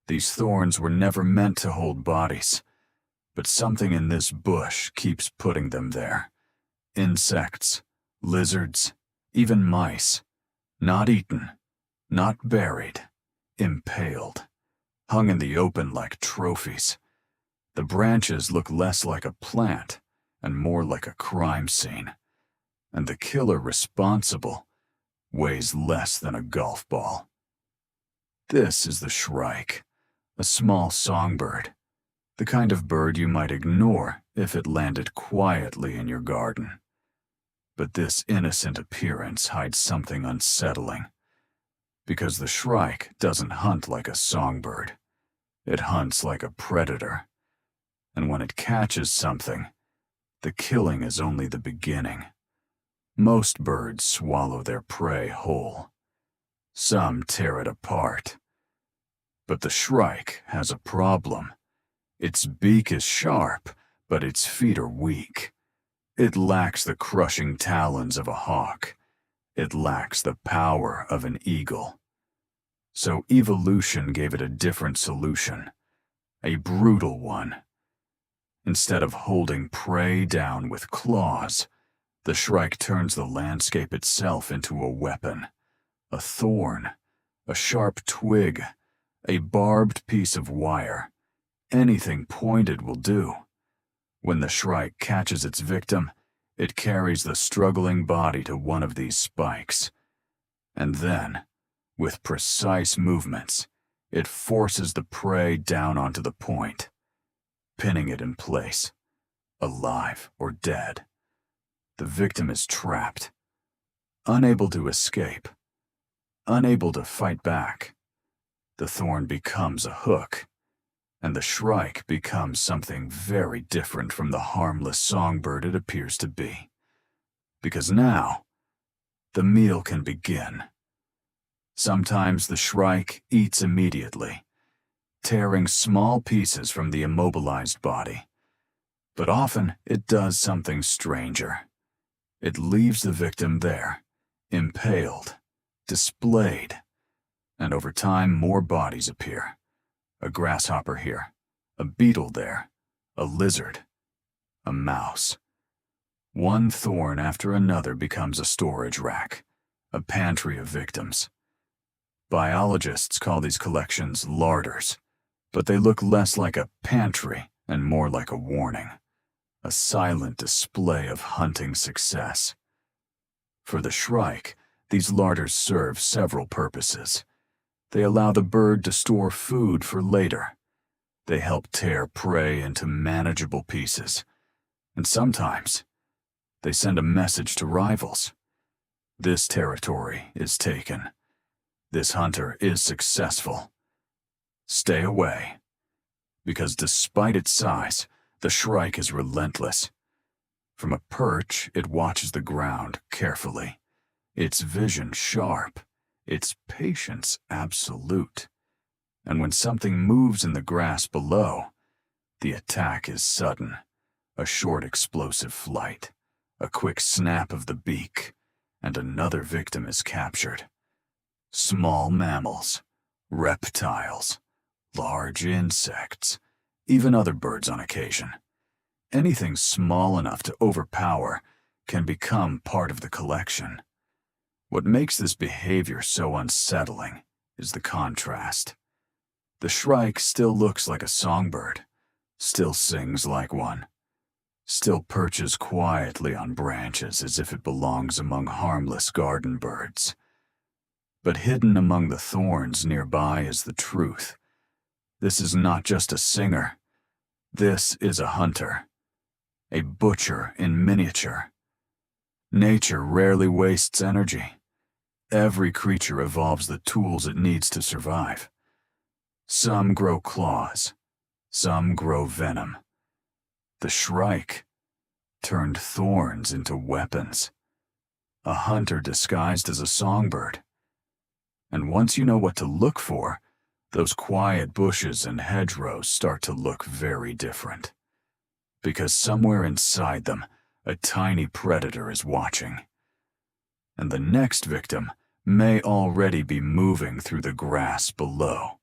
These thorns were never meant to hold bodies, but something in this bush keeps putting them there. Insects, lizards, even mice. Not eaten, not buried, impaled, hung in the open like trophies. The branches look less like a plant and more like a crime scene, and the killer responsible weighs less than a golf ball. This is the shrike, a small songbird, the kind of bird you might ignore if it landed quietly in your garden. But this innocent appearance hides something unsettling, because the shrike doesn't hunt like a songbird. It hunts like a predator, and when it catches something, the killing is only the beginning. Most birds swallow their prey whole. Some tear it apart. But the shrike has a problem. Its beak is sharp, but its feet are weak. It lacks the crushing talons of a hawk. It lacks the power of an eagle. So evolution gave it a different solution, a brutal one. Instead of holding prey down with claws, the shrike turns the landscape itself into a weapon. A thorn, a sharp twig, a barbed piece of wire. Anything pointed will do. When the shrike catches its victim, it carries the struggling body to one of these spikes. And then, with precise movements, it forces the prey down onto the point, pinning it in place, alive or dead. The victim is trapped, unable to escape, unable to fight back. The thorn becomes a hook, and the shrike becomes something very different from the harmless songbird it appears to be. Because now, the meal can begin. Sometimes the shrike eats immediately, tearing small pieces from the immobilized body. But often it does something stranger. It leaves the victim there, impaled, displayed, and over time more bodies appear. A grasshopper here, a beetle there, a lizard, a mouse. One thorn after another becomes a storage rack, a pantry of victims. Biologists call these collections larders, but they look less like a pantry and more like a warning, a silent display of hunting success. For the shrike, these larders serve several purposes. They allow the bird to store food for later. They help tear prey into manageable pieces. And sometimes, they send a message to rivals. This territory is taken. This hunter is successful. Stay away. Because despite its size, the shrike is relentless. From a perch, it watches the ground carefully. Its vision sharp. Its patience absolute. And when something moves in the grass below, the attack is sudden. A short explosive flight, a quick snap of the beak, and another victim is captured. Small mammals, reptiles, large insects, even other birds on occasion. Anything small enough to overpower can become part of the collection. What makes this behavior so unsettling is the contrast. The shrike still looks like a songbird, still sings like one, still perches quietly on branches as if it belongs among harmless garden birds. But hidden among the thorns nearby is the truth. This is not just a singer. This is a hunter, a butcher in miniature. Nature rarely wastes energy. Every creature evolves the tools it needs to survive. Some grow claws, some grow venom. The shrike turned thorns into weapons. A hunter disguised as a songbird. And once you know what to look for, those quiet bushes and hedgerows start to look very different. Because somewhere inside them, a tiny predator is watching. And the next victim may already be moving through the grass below.